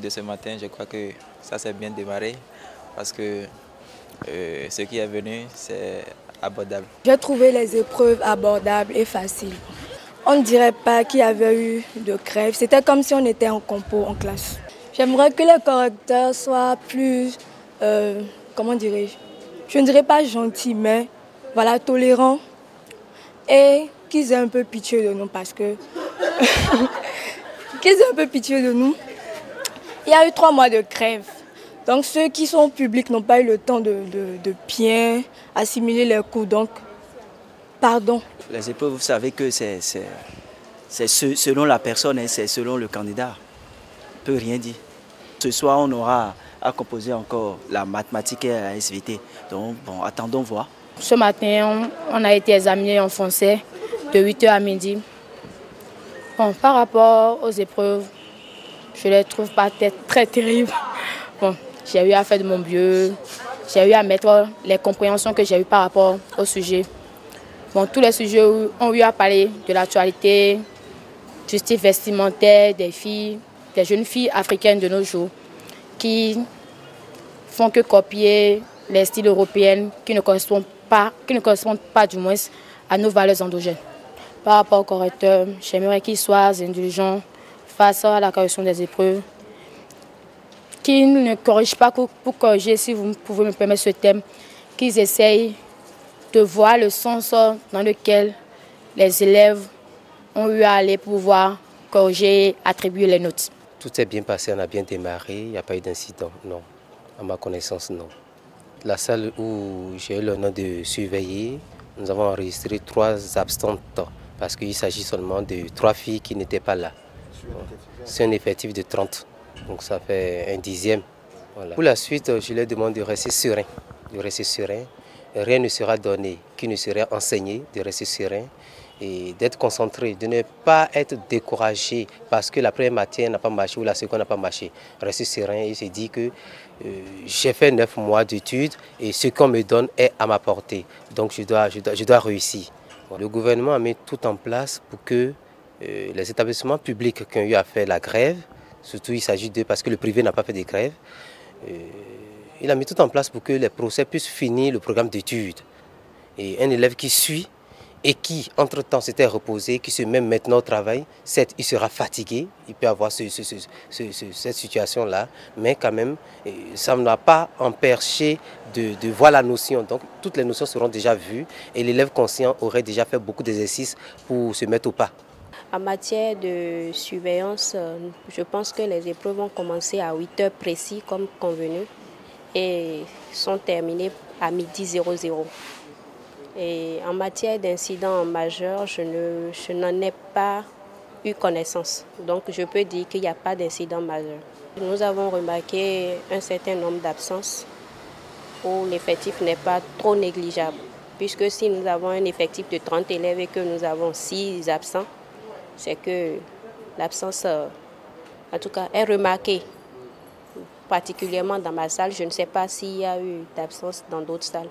de ce matin, je crois que ça s'est bien démarré parce que ce qui est venu, c'est abordable. J'ai trouvé les épreuves abordables et faciles. On ne dirait pas qu'il y avait eu de grève. C'était comme si on était en compo en classe. J'aimerais que les correcteurs soient plus, comment dirais-je, je ne dirais pas gentils, mais voilà, tolérants et qu'ils aient un peu pitié de nous parce que qu'ils aient un peu pitié de nous. Il y a eu 3 mois de grève. Donc ceux qui sont publics n'ont pas eu le temps de bien assimiler les cours. Donc, pardon. Les épreuves, vous savez que c'est selon la personne, hein, c'est selon le candidat. On ne peut rien dire. Ce soir, on aura à composer encore la mathématique et la SVT. Donc, bon, attendons voir. Ce matin, on a été examiné en français de 8h à midi. Bon, par rapport aux épreuves, je ne les trouve pas très terribles. Bon, j'ai eu à faire de mon mieux, j'ai eu à mettre les compréhensions que j'ai eues par rapport au sujet. Bon, tous les sujets ont eu à parler de l'actualité, du style vestimentaire des filles, des jeunes filles africaines de nos jours, qui font que copier les styles européens qui ne correspondent pas du moins à nos valeurs endogènes. Par rapport au correcteur, j'aimerais qu'ils soient indulgents face à la correction des épreuves, qu'ils ne corrigent pas pour corriger, si vous pouvez me permettre ce thème, qu'ils essayent de voir le sens dans lequel les élèves ont eu à aller pour pouvoir corriger, attribuer les notes. Tout s'est bien passé, on a bien démarré, il n'y a pas eu d'incident, non. À ma connaissance, non. La salle où j'ai eu l'honneur de surveiller, nous avons enregistré 3 absentes parce qu'il s'agit seulement de 3 filles qui n'étaient pas là. C'est un effectif de 30, donc ça fait un dixième. Voilà. Pour la suite, je leur demande de rester serein, Rien ne sera donné qui ne serait enseigné, de rester serein et d'être concentré, de ne pas être découragé parce que la première matière n'a pas marché ou la seconde n'a pas marché. Rester serein et se dire que j'ai fait 9 mois d'études et ce qu'on me donne est à ma portée. Donc je dois réussir. Le gouvernement a mis tout en place pour que les établissements publics qui ont eu à faire la grève, surtout il s'agit d'eux parce que le privé n'a pas fait de grève, il a mis tout en place pour que les procès puissent finir le programme d'études. Et un élève qui suit et qui, entre-temps, s'était reposé, qui se met maintenant au travail, certes, il sera fatigué, il peut avoir cette situation-là, mais quand même, ça ne va pas empêcher de voir la notion. Donc, toutes les notions seront déjà vues et l'élève conscient aurait déjà fait beaucoup d'exercices pour se mettre au pas. En matière de surveillance, je pense que les épreuves ont commencé à 8h précis, comme convenu, et sont terminées à midi 00. Et en matière d'incidents majeurs, je n'en ai pas eu connaissance. Donc je peux dire qu'il n'y a pas d'incident majeur. Nous avons remarqué un certain nombre d'absences où l'effectif n'est pas trop négligeable. Puisque si nous avons un effectif de 30 élèves et que nous avons 6 absents, c'est que l'absence, en tout cas, est remarquée. Particulièrement dans ma salle, je ne sais pas s'il y a eu d'absence dans d'autres salles.